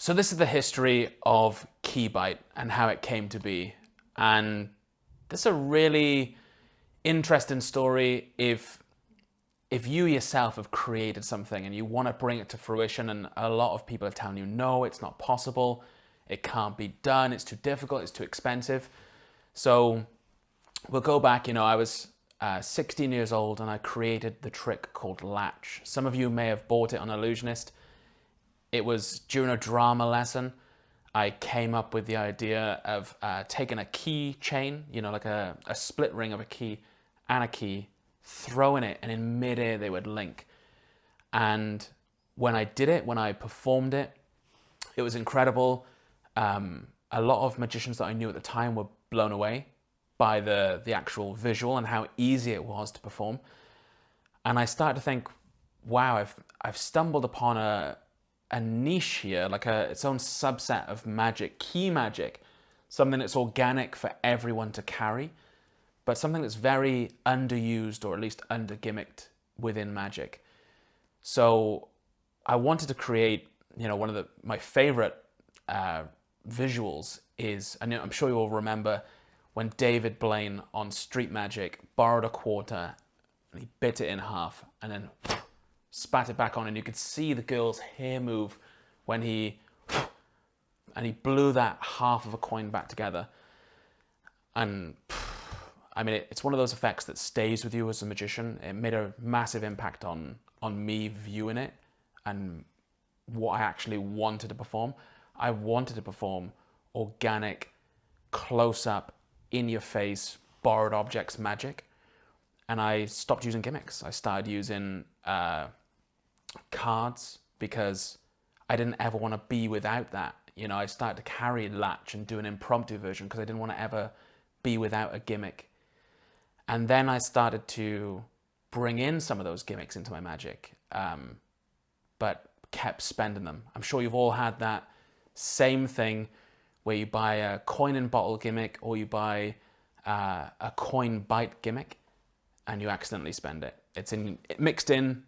So this is the history of KeyBite and how it came to be. And this is a really interesting story if you yourself have created something and you want to bring it to fruition, and a lot of people are telling you, no, it's not possible, it can't be done, it's too difficult, it's too expensive. So we'll go back, I was 16 years old and I created the trick called Latch. Some of you may have bought it on Illusionist. It was during a drama lesson. I came up with the idea of taking a key chain, like a split ring of a key and a key, throwing it, and in midair they would link. And when I did it, when I performed it, it was incredible. A lot of magicians that I knew at the time were blown away by the actual visual and how easy it was to perform. And I started to think, wow, I've stumbled upon a niche here, like its own subset of magic, key magic, something that's organic for everyone to carry, but something that's very underused, or at least under-gimmicked within magic. So I wanted to create, one of my favorite visuals is, and I'm sure you all remember when David Blaine on Street Magic borrowed a quarter and he bit it in half and then spat it back on, and you could see the girl's hair move when he blew that half of a coin back together. And it's one of those effects that stays with you as a magician. It made a massive impact on me viewing it and what I actually wanted to perform. I wanted to perform organic, close-up, in-your-face, borrowed objects magic. And I stopped using gimmicks. I started using cards because I didn't ever want to be without that. I started to carry Latch and do an impromptu version because I didn't want to ever be without a gimmick. And then I started to bring in some of those gimmicks into my magic, but kept spending them. I'm sure you've all had that same thing where you buy a coin and bottle gimmick, or you buy a coin bite gimmick and you accidentally spend it. It's mixed in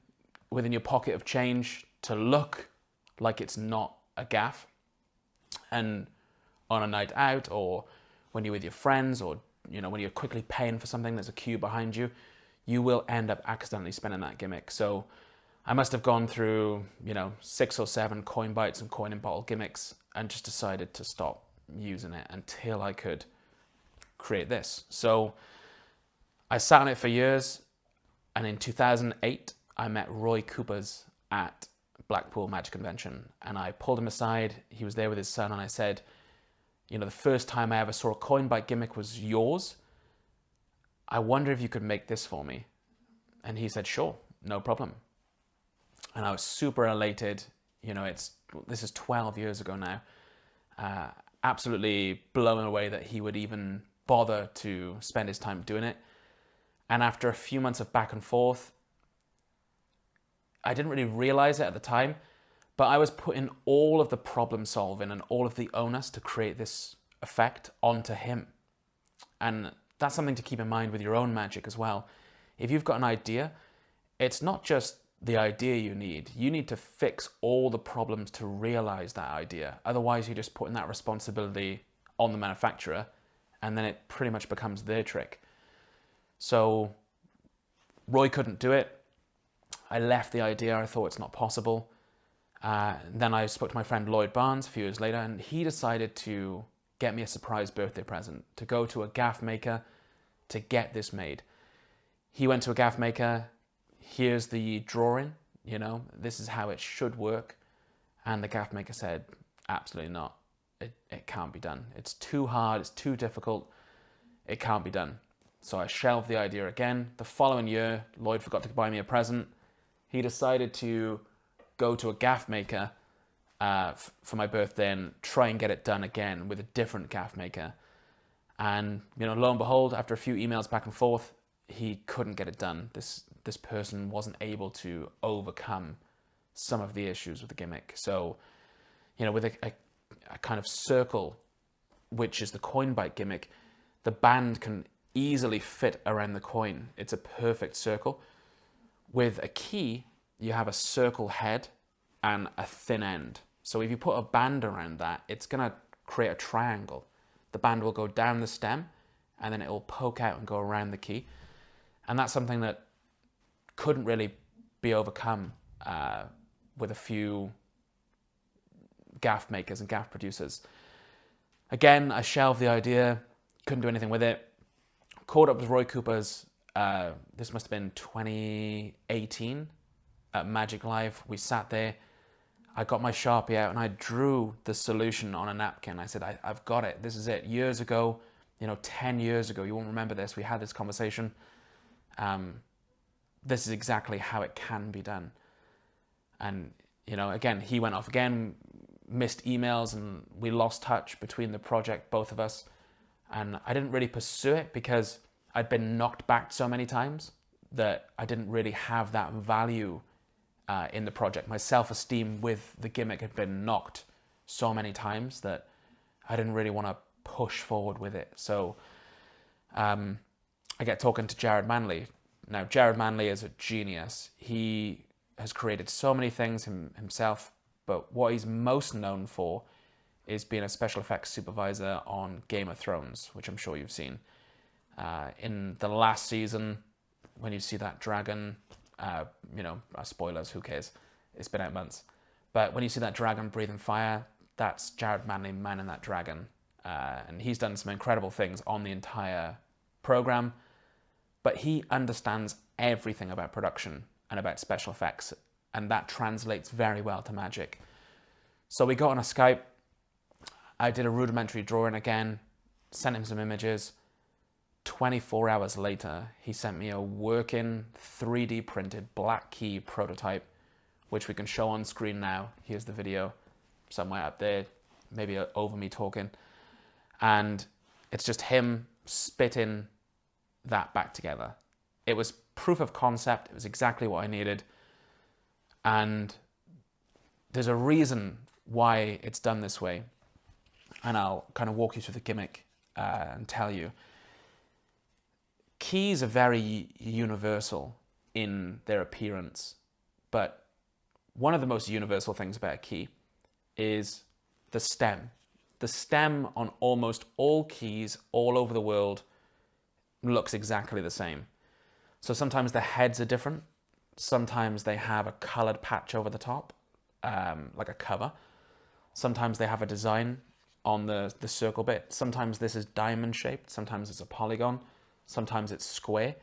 within your pocket of change to look like it's not a gaff. And on a night out, or when you're with your friends, or when you're quickly paying for something, there's a queue behind you, you will end up accidentally spending that gimmick. So I must have gone through 6 or 7 coin bites and coin and bottle gimmicks and just decided to stop using it until I could create this. So I sat on it for years, and in 2008 I met Roy Coopers at Blackpool Magic Convention, and I pulled him aside. He was there with his son, and I said, the first time I ever saw a coin bite gimmick was yours. I wonder if you could make this for me. And he said, sure, no problem. And I was super elated. This is 12 years ago now. Absolutely blown away that he would even bother to spend his time doing it. And after a few months of back and forth, I didn't really realize it at the time, but I was putting all of the problem solving and all of the onus to create this effect onto him. And that's something to keep in mind with your own magic as well. If you've got an idea, it's not just the idea you need to fix all the problems to realize that idea. Otherwise, you're just putting that responsibility on the manufacturer, and then it pretty much becomes their trick. So Roy couldn't do it. I left the idea. I thought it's not possible. Then I spoke to my friend Lloyd Barnes a few years later, and he decided to get me a surprise birthday present, to go to a gaff maker to get this made. He went to a gaff maker. Here's the drawing, this is how it should work. And the gaff maker said, absolutely not. It can't be done. It's too hard. It's too difficult. It can't be done. So I shelved the idea again. The following year, Lloyd forgot to buy me a present. He decided to go to a gaff maker for my birthday and try and get it done again with a different gaff maker. And, lo and behold, after a few emails back and forth, he couldn't get it done. This person wasn't able to overcome some of the issues with the gimmick. So, with a kind of circle, which is the coin bite gimmick, the band can easily fit around the coin. It's a perfect circle. With a key, you have a circle head and a thin end. So if you put a band around that, it's going to create a triangle. The band will go down the stem and then it will poke out and go around the key. And that's something that couldn't really be overcome with a few gaff makers and gaff producers. Again, I shelved the idea, couldn't do anything with it. Caught up with Roy Cooper's, this must have been 2018 at Magic Live. We sat there, I got my Sharpie out and I drew the solution on a napkin. I said, I've got it, this is it. Years ago, 10 years ago, you won't remember this, we had this conversation. This is exactly how it can be done. And, again, he went off again, missed emails, and we lost touch between the project, both of us. And I didn't really pursue it because I'd been knocked back so many times that I didn't really have that value in the project. My self-esteem with the gimmick had been knocked so many times that I didn't really want to push forward with it. So I get talking to Jared Manley. Now, Jared Manley is a genius. He has created so many things himself, but what he's most known for is being a special effects supervisor on Game of Thrones, which I'm sure you've seen. In the last season, when you see that dragon, spoilers, who cares? It's been out months. But when you see that dragon breathing fire, that's Jared Manley manning that dragon. And he's done some incredible things on the entire program, but he understands everything about production and about special effects, and that translates very well to Magic. So we got on a Skype, I did a rudimentary drawing again, sent him some images. 24 hours later, he sent me a working 3D printed black key prototype, which we can show on screen now. Here's the video somewhere up there, maybe over me talking. And it's just him spitting that back together. It was proof of concept. It was exactly what I needed. And there's a reason why it's done this way. And I'll kind of walk you through the gimmick and tell you. Keys are very universal in their appearance, but one of the most universal things about a key is the stem. The stem on almost all keys all over the world looks exactly the same. So sometimes the heads are different. Sometimes they have a colored patch over the top, like a cover. Sometimes they have a design on the circle bit. Sometimes this is diamond shaped. Sometimes it's a polygon. Sometimes it's square.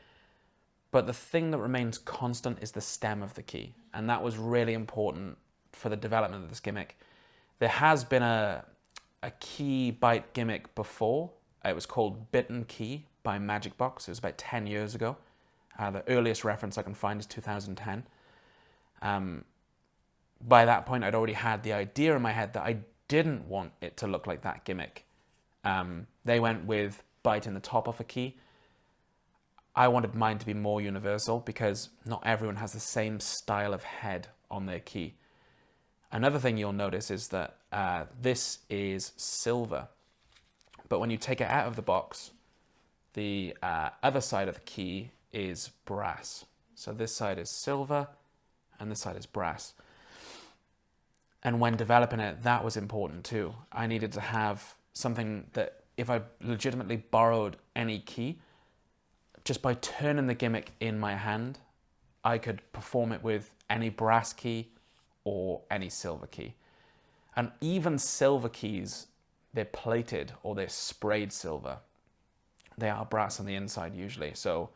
But the thing that remains constant is the stem of the key. And that was really important for the development of this gimmick. There has been a key byte gimmick before. It was called Bitten Key by Magic Box. It was about 10 years ago. The earliest reference I can find is 2010. By that point, I'd already had the idea in my head that I didn't want it to look like that gimmick. They went with biting the top off a key. I wanted mine to be more universal because not everyone has the same style of head on their key. Another thing you'll notice is that this is silver, but when you take it out of the box, the other side of the key is brass. So this side is silver and this side is brass. And when developing it, that was important too. I needed to have something that if I legitimately borrowed any key, just by turning the gimmick in my hand, I could perform it with any brass key or any silver key. And even silver keys, they're plated or they're sprayed silver. They are brass on the inside usually. So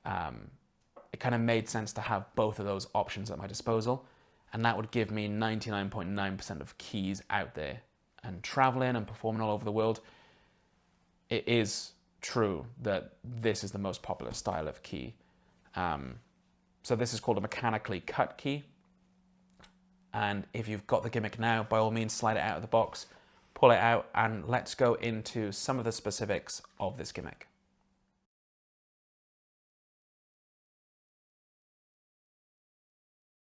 it kind of made sense to have both of those options at my disposal. And that would give me 99.9% of keys out there. And traveling and performing all over the world, it is true that this is the most popular style of key. So this is called a mechanically cut key. And if you've got the gimmick now, by all means, slide it out of the box, pull it out, and let's go into some of the specifics of this gimmick.